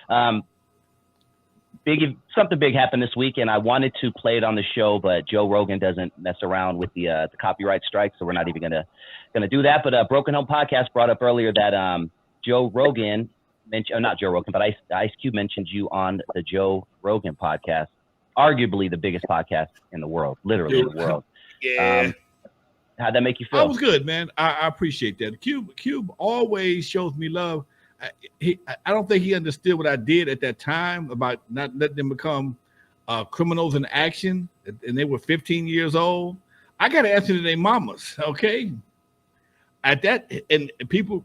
Something big happened this week, and I wanted to play it on the show, but Joe Rogan doesn't mess around with the copyright strike, so we're not even gonna do that. But Broken Home Podcast brought up earlier that Joe Rogan mentioned, not Joe Rogan, but Ice Cube mentioned you on the Joe Rogan podcast, arguably the biggest podcast in the world, literally in the world. Yeah. How'd that make you feel? I was good, man. I appreciate that. Cube always shows me love. I don't think he understood what I did at that time about not letting them become criminals in action, and they were 15 years old. I got to answer to their mamas, okay? At that, and people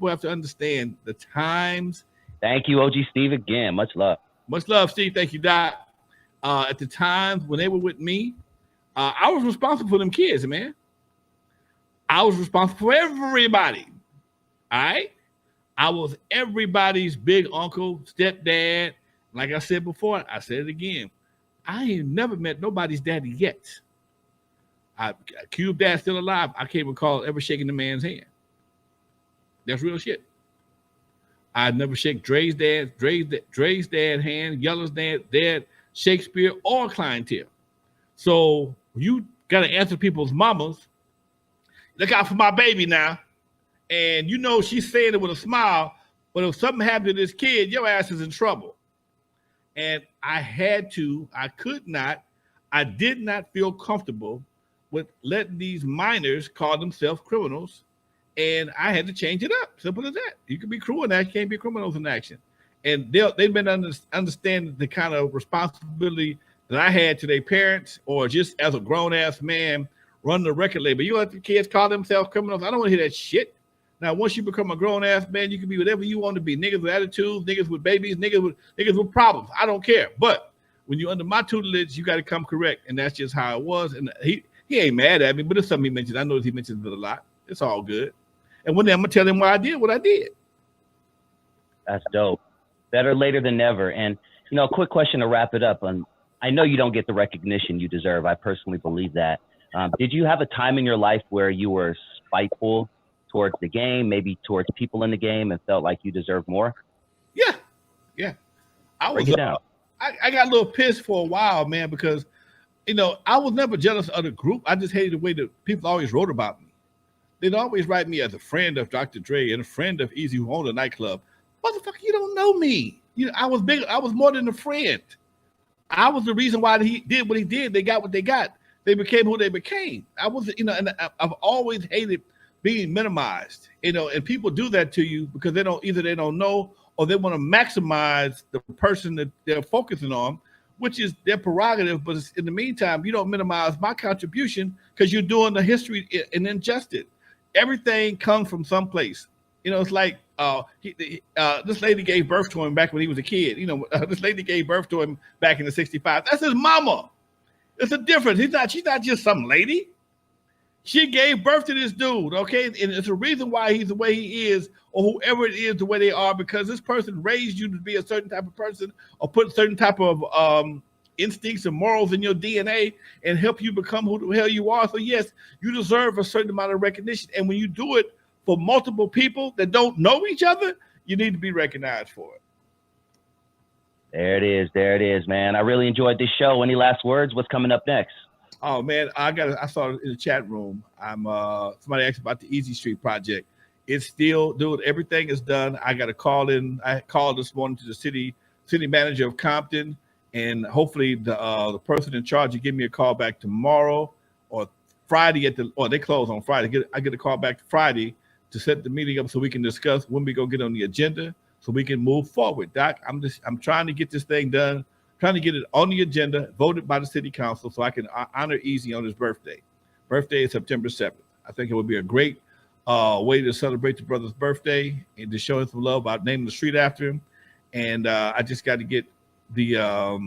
have to understand the times. Thank you, OG Steve, again. Much love. Much love, Steve. Thank you, Doc. At the times when they were with me, I was responsible for them kids, man. I was responsible for everybody. All right? I was everybody's big uncle, stepdad. Like I said before, I said it again. I ain't never met nobody's daddy yet. Cube dad still alive. I can't recall ever shaking the man's hand. That's real shit. I never shake Dre's dad hand, Yellow's dad, Shakespeare, or clientele. So you got to answer people's mamas. Look out for my baby now. And you know she's saying it with a smile, but if something happened to this kid, your ass is in trouble. And I did not feel comfortable with letting these minors call themselves criminals, and I had to change it up. Simple as that. You can be cruel in action, you can't be criminals in action. And they've been understanding the kind of responsibility that I had to their parents, or just as a grown-ass man running the record label. You let the kids call themselves criminals? I don't want to hear that shit. Now, once you become a grown-ass man, you can be whatever you want to be. Niggas with attitudes, niggas with babies, niggas with problems. I don't care. But when you're under my tutelage, you got to come correct. And that's just how it was. And he ain't mad at me, but it's something he mentions. I know he mentions it a lot. It's all good. And one day I'm going to tell him why I did what I did. That's dope. Better later than never. And, quick question to wrap it up. I know you don't get the recognition you deserve. I personally believe that. Did you have a time in your life where you were spiteful towards the game, maybe towards people in the game, and felt like you deserved more? Yeah. Break it down. I got a little pissed for a while, man, because, I was never jealous of the group. I just hated the way that people always wrote about me. They'd always write me as a friend of Dr. Dre and a friend of Eazy, who owned a nightclub. Motherfucker, you don't know me. I was big. I was more than a friend. I was the reason why he did what he did. They got what they got. They became who they became. I was, and I've always hated being minimized, and people do that to you because they don't know, or they want to maximize the person that they're focusing on, which is their prerogative. But in the meantime, you don't minimize my contribution because you're doing the history and injustice. Everything comes from someplace. It's like this lady gave birth to him back when he was a kid. This lady gave birth to him back in the 65. That's his mama. It's a difference. She's not just some lady. She gave birth to this dude, okay? And it's a reason why he's the way he is, or whoever it is the way they are, because this person raised you to be a certain type of person, or put certain type of instincts and morals in your DNA and help you become who the hell you are. So yes, you deserve a certain amount of recognition. And when you do it for multiple people that don't know each other, you need to be recognized for it. There it is, man. I really enjoyed this show. Any last words? What's coming up next? Oh man, I saw it in the chat room. Somebody asked about the Easy Street project. It's still, dude, everything is done. I got to call in. I called this morning to the city manager of Compton, and hopefully the person in charge will give me a call back tomorrow or Friday they close on Friday. I get a call back Friday to set the meeting up so we can discuss when we go get on the agenda so we can move forward. Doc, I'm trying to get this thing done. Trying to get it on the agenda, voted by the city council, so I can honor Eazy on his birthday. Birthday is September 7th. I think it would be a great way to celebrate the brother's birthday and to show him some love by naming the street after him. And I just got to get not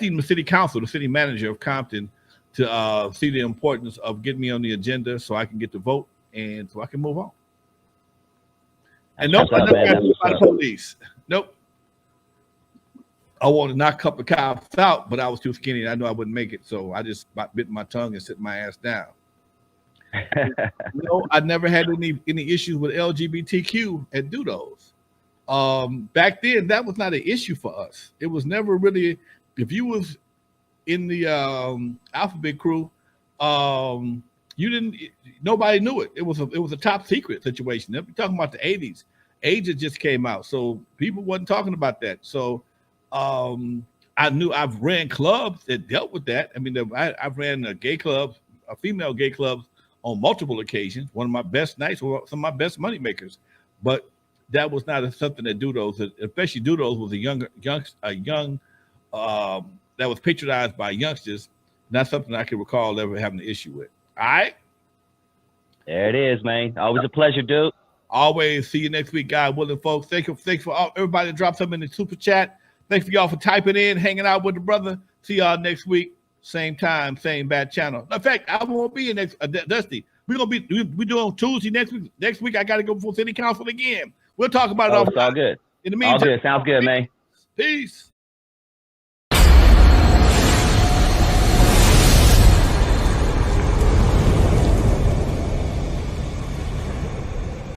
even the city council, the city manager of Compton, to see the importance of getting me on the agenda so I can get the vote and so I can move on. And nope, I never got by the police. Nope. I wanted to knock a couple of cops out, but I was too skinny. I knew I wouldn't make it, so I just bit my tongue and sit my ass down. I never had any issues with LGBTQ and do those. Back then, that was not an issue for us. It was never really, if you was in the Alphabet crew, you didn't, nobody knew it. It was a top secret situation. We're talking about the 80s. AIDS just came out, so people wasn't talking about that. So I've ran clubs that dealt with that. I mean, I've ran a gay club, a female gay clubs on multiple occasions. One of my best nights, were some of my best money makers. But that was not something that Dudos, especially Dudos, was a young that was patronized by youngsters. Not something I can recall ever having an issue with. All right. There it is, man. Always a pleasure, dude. Always. See you next week, God willing, folks. Thanks for everybody that dropped something in the super chat. Thanks for y'all for typing in, hanging out with the brother. See y'all next week, same time, same bad channel. In fact, I won't be in next Dusty. We're doing Tuesday next week. Next week, I got to go before city council again. We'll talk about it. It's all good. In the meantime, all good. Sounds good, man. Peace.